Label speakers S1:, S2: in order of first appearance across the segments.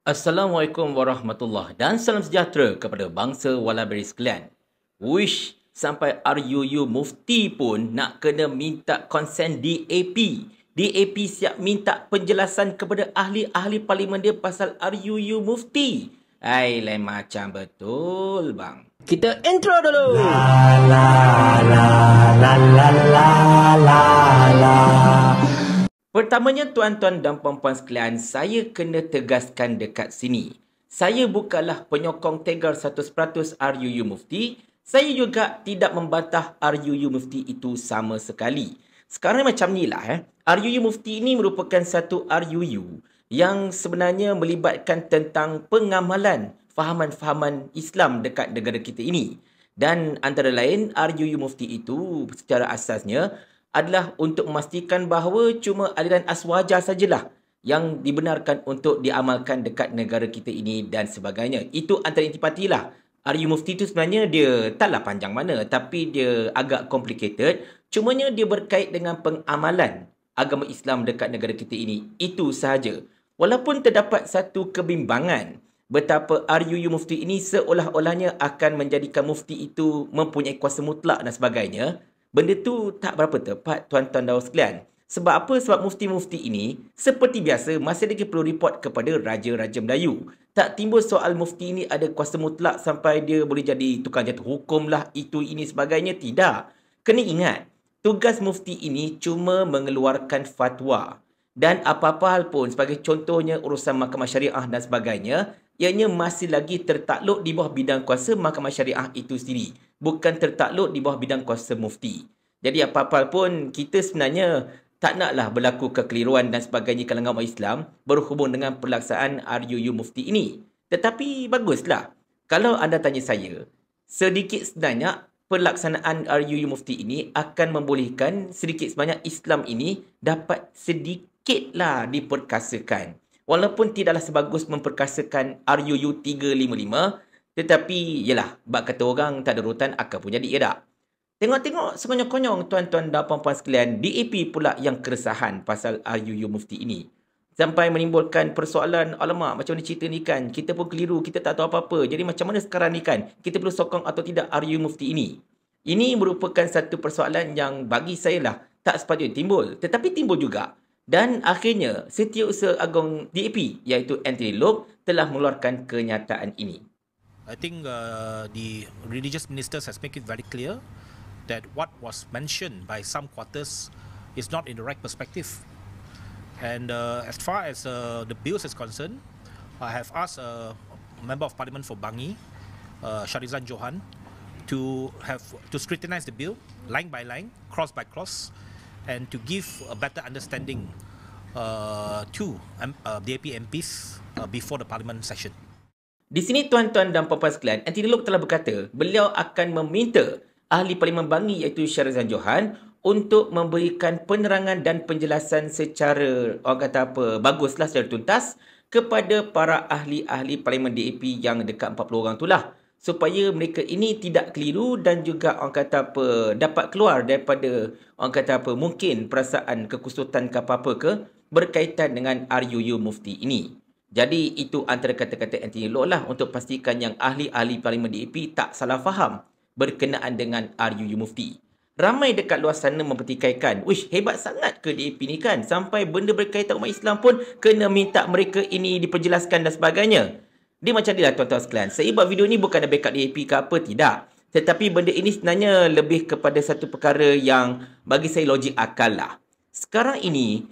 S1: Assalamualaikum warahmatullahi dan salam sejahtera kepada bangsa Walaberi sekalian. Wish sampai RUU Mufti pun nak kena minta konsen DAP. DAP siap minta penjelasan kepada ahli-ahli parlimen dia pasal RUU Mufti. Hai, lain macam betul bang. Kita intro dulu. La la la la la la la la. Pertamanya tuan-tuan dan puan-puan sekalian, saya kena tegaskan dekat sini. Saya bukanlah penyokong tegar 100% RUU Mufti. Saya juga tidak membantah RUU Mufti itu sama sekali. Sekarang macam ni lah. RUU Mufti ini merupakan satu RUU yang sebenarnya melibatkan tentang pengamalan fahaman-fahaman Islam dekat negara kita ini. Dan antara lain, RUU Mufti itu secara asasnya adalah untuk memastikan bahawa cuma aliran aswaja sajalah yang dibenarkan untuk diamalkan dekat negara kita ini dan sebagainya. Itu antara intipati lah. RUU Mufti itu sebenarnya dia taklah panjang mana, tapi dia agak complicated. Cumanya dia berkait dengan pengamalan agama Islam dekat negara kita ini. Itu sahaja. Walaupun terdapat satu kebimbangan betapa RUU Mufti ini seolah-olahnya akan menjadikan mufti itu mempunyai kuasa mutlak dan sebagainya, benda tu tak berapa tepat tuan-tuan dan sekalian. Sebab apa? Sebab mufti-mufti ini seperti biasa masih lagi perlu report kepada Raja-Raja Melayu. Tak timbul soal mufti ini ada kuasa mutlak sampai dia boleh jadi tukang jatuh hukum lah, itu ini sebagainya. Tidak. Kena ingat, tugas mufti ini cuma mengeluarkan fatwa. Dan apa-apa hal pun, sebagai contohnya urusan mahkamah syariah dan sebagainya, ianya masih lagi tertakluk di bawah bidang kuasa mahkamah syariah itu sendiri. Bukan tertakluk di bawah bidang kuasa mufti. Jadi apa-apa pun, kita sebenarnya tak naklah berlaku kekeliruan dan sebagainya kalangan umat Islam berhubung dengan pelaksanaan RUU Mufti ini. Tetapi baguslah. Kalau anda tanya saya, sedikit sebanyak pelaksanaan RUU Mufti ini akan membolehkan sedikit sebanyak Islam ini dapat sedikitlah diperkasakan. Walaupun tidaklah sebagus memperkasakan RUU 355, tetapi yelah, bak kata orang tak ada urutan akan pun jadi, ya tak? Tengok-tengok sekonyong-konyong tuan-tuan dan puan-puan sekalian, DAP pula yang keresahan pasal RUU Mufti ini. Sampai menimbulkan persoalan, alamak macam mana cerita ni kan, kita pun keliru, kita tak tahu apa-apa. Jadi macam mana sekarang ni kan, kita perlu sokong atau tidak RUU Mufti ini. Ini merupakan satu persoalan yang bagi saya lah tak sepatutnya timbul. Tetapi timbul juga. Dan akhirnya, Setiausaha Agong DAP iaitu Anthony Loke telah mengeluarkan kenyataan ini.
S2: I think the religious ministers has made it very clear that what was mentioned by some quarters is not in the right perspective. And as far as the bills is concerned, I have asked a member of parliament for Bangi, Sharizan Johan, to scrutinize the bill line by line, cross by cross, and to give a better understanding to DAP MPs before the parliament session.
S1: Di sini tuan-tuan dan puan-puan sekalian, Anthony Loke telah berkata beliau akan meminta ahli Parlimen Bangi iaitu Sharizan Johan untuk memberikan penerangan dan penjelasan secara baguslah, secara tuntas kepada para ahli-ahli Parlimen DAP yang dekat 40 orang itulah, supaya mereka ini tidak keliru dan juga dapat keluar daripada mungkin perasaan kekusutan ke apa-apa ke berkaitan dengan RUU Mufti ini. Jadi itu antara kata-kata Anthony Loke lah untuk pastikan yang ahli-ahli Parlimen DAP tak salah faham berkenaan dengan RUU Mufti. Ramai dekat luar sana mempertikaikan, wish hebat sangat ke DAP ni kan, sampai benda berkaitan umat Islam pun kena minta mereka ini diperjelaskan dan sebagainya. Dia macam ni lah tuan-tuan sekalian. Saya buat video ni bukan ada backup DAP ke apa, tidak. Tetapi benda ini sebenarnya lebih kepada satu perkara yang bagi saya logik akal lah. Sekarang ini,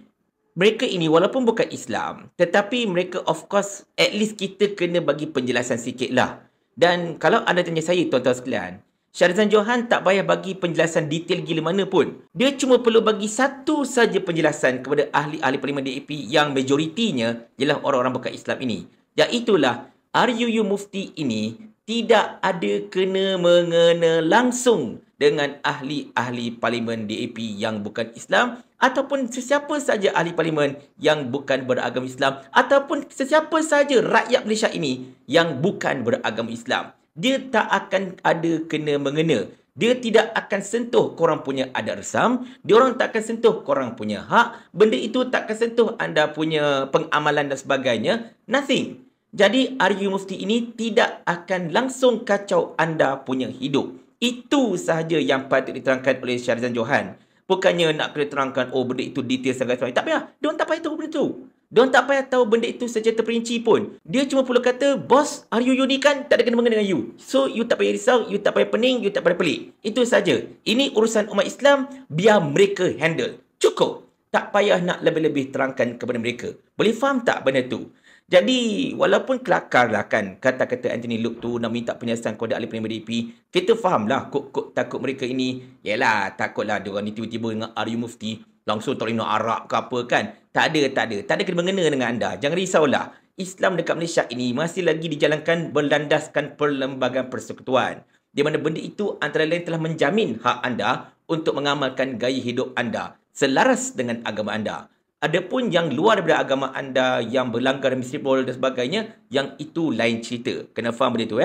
S1: mereka ini walaupun bukan Islam, tetapi mereka of course at least kita kena bagi penjelasan sikit lah. Dan kalau anda tanya saya tuan-tuan sekalian, Sharizan Johan tak payah bagi penjelasan detail gila mana pun. Dia cuma perlu bagi satu saja penjelasan kepada ahli-ahli Parlimen DAP yang majoritinya ialah orang-orang bukan Islam ini. Iaitulah RUU Mufti ini tidak ada kena-mengena langsung dengan ahli-ahli Parlimen DAP yang bukan Islam ataupun sesiapa saja ahli Parlimen yang bukan beragama Islam ataupun sesiapa saja rakyat Malaysia ini yang bukan beragama Islam. Dia tak akan ada kena-mengena. Dia tidak akan sentuh korang punya adat resam. Dia orang tak akan sentuh korang punya hak. Benda itu tak akan sentuh anda punya pengamalan dan sebagainya. Nothing. Jadi RU Mufti ini tidak akan langsung kacau anda punya hidup. Itu sahaja yang patut diterangkan oleh Syahrizan Johan. Bukannya nak kena terangkan, oh benda itu detail sangat. Tak payah. Diorang tak payah tahu benda itu. Diorang tak payah tahu benda itu secara terperinci pun. Dia cuma perlu kata, bos, RU ni kan tak ada kena-mengena dengan you. So, you tak payah risau, you tak payah pening, you tak payah pelik. Itu saja. Ini urusan umat Islam, biar mereka handle. Cukup. Tak payah nak lebih-lebih terangkan kepada mereka. Boleh faham tak benda tu? Jadi, walaupun kelakar lah kan kata-kata Anthony Loke tu nak minta penjelasan kepada ahli parlimen DAP, kita fahamlah kok takut mereka ini. Yelah, takutlah diorang ni tiba-tiba dengan RU Mufti langsung tak boleh nak arak ke apa kan. Tak ada kena mengena dengan anda. Jangan risaulah. Islam dekat Malaysia ini masih lagi dijalankan berlandaskan perlembagaan persekutuan. Di mana benda itu antara lain telah menjamin hak anda untuk mengamalkan gaya hidup anda selaras dengan agama anda. Adapun yang luar daripada agama anda yang berlanggar misribol dan sebagainya, yang itu lain cerita. Kena faham benda tu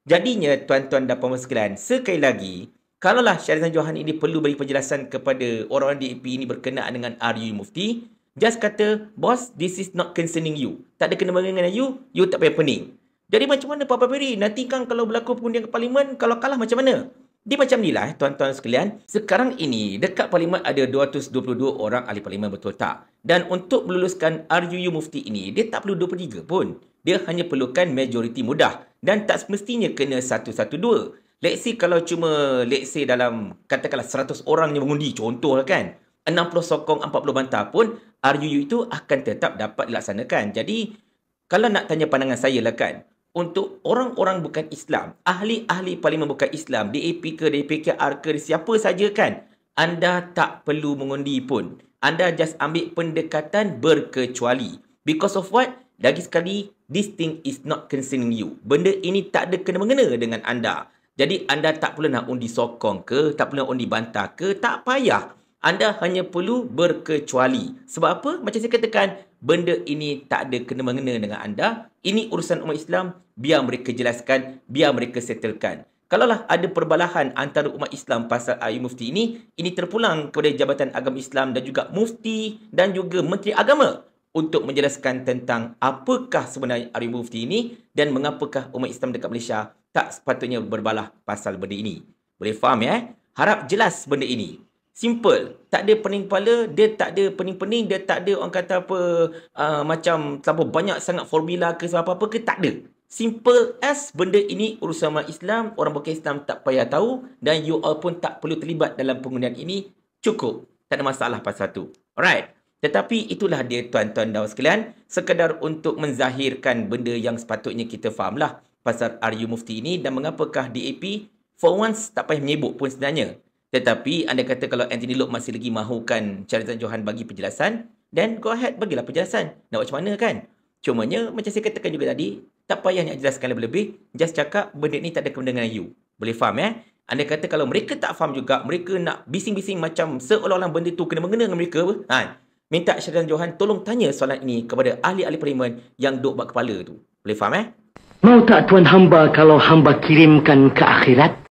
S1: Jadinya tuan-tuan dan puan-puan sekalian, sekali lagi, kalaulah Syahrizan Johan ini perlu beri penjelasan kepada orang DAP ini berkenaan dengan RU Mufti, just kata, boss, this is not concerning you. Tak ada kena-mengena dengan you tak payah pening. Jadi macam mana Papa Peri? Nanti kan kalau berlaku pengundian ke parlimen, kalau kalah macam mana? Dia macam ni lah tuan-tuan sekalian. Sekarang ini dekat parlimen ada 222 orang ahli parlimen, betul tak? Dan untuk meluluskan RUU Mufti ini, dia tak perlu 23 pun. Dia hanya perlukan majoriti mudah. Dan tak semestinya kena 112. Let's say kalau cuma, dalam katakanlah 100 orang yang mengundi, contoh lah kan. 60 sokong 40 bantah pun, RUU itu akan tetap dapat dilaksanakan. Jadi, kalau nak tanya pandangan saya lah kan, untuk orang-orang bukan Islam, ahli-ahli parlimen bukan Islam, DAP ke, DPKR ke, siapa saja kan, anda tak perlu mengundi pun. Anda just ambil pendekatan berkecuali. Because of what? Lagi sekali, this thing is not concerning you. Benda ini tak ada kena-mengena dengan anda. Jadi anda tak perlu nak undi sokong ke, tak perlu nak undi bantah ke, tak payah. Anda hanya perlu berkecuali. Sebab apa? Macam saya katakan, benda ini tak ada kena-mengena dengan anda. Ini urusan umat Islam, biar mereka jelaskan, biar mereka settlekan. Kalaulah ada perbalahan antara umat Islam pasal RUU Mufti ini terpulang kepada Jabatan Agama Islam dan juga Mufti dan juga Menteri Agama untuk menjelaskan tentang apakah sebenarnya RUU Mufti ini dan mengapakah umat Islam dekat Malaysia tak sepatutnya berbalah pasal benda ini. Boleh faham Harap jelas benda ini. Simple. Tak ada pening kepala, dia tak ada pening-pening, dia tak ada orang kata apa, macam terlalu banyak sangat formula ke apa-apa ke, tak ada. Simple as benda ini urusan umat Islam, orang bukan Islam tak payah tahu dan you all pun tak perlu terlibat dalam pengundian ini. Cukup. Tak ada masalah pasal tu. Alright. Tetapi itulah dia tuan-tuan dan sekalian, sekadar untuk menzahirkan benda yang sepatutnya kita fahamlah pasal RUU Mufti ini dan mengapakah DAP for once tak payah menyebut pun sebenarnya. Tetapi anda kata kalau Anthony Loke masih lagi mahukan Syahrizan Johan bagi penjelasan, then go ahead, bagilah penjelasan. Nak buat macam mana kan? Cumanya, macam saya katakan juga tadi, tak payah nak jelaskan lebih-lebih, just cakap benda ni tak ada kena dengan you. Boleh faham Anda kata kalau mereka tak faham juga, mereka nak bising-bising macam seolah-olah benda tu kena mengena dengan mereka, minta Syahrizan Johan tolong tanya soalan ini kepada ahli-ahli parlimen yang duk buat kepala tu. Boleh faham
S3: Mau tak tuan hamba kalau hamba kirimkan ke akhirat?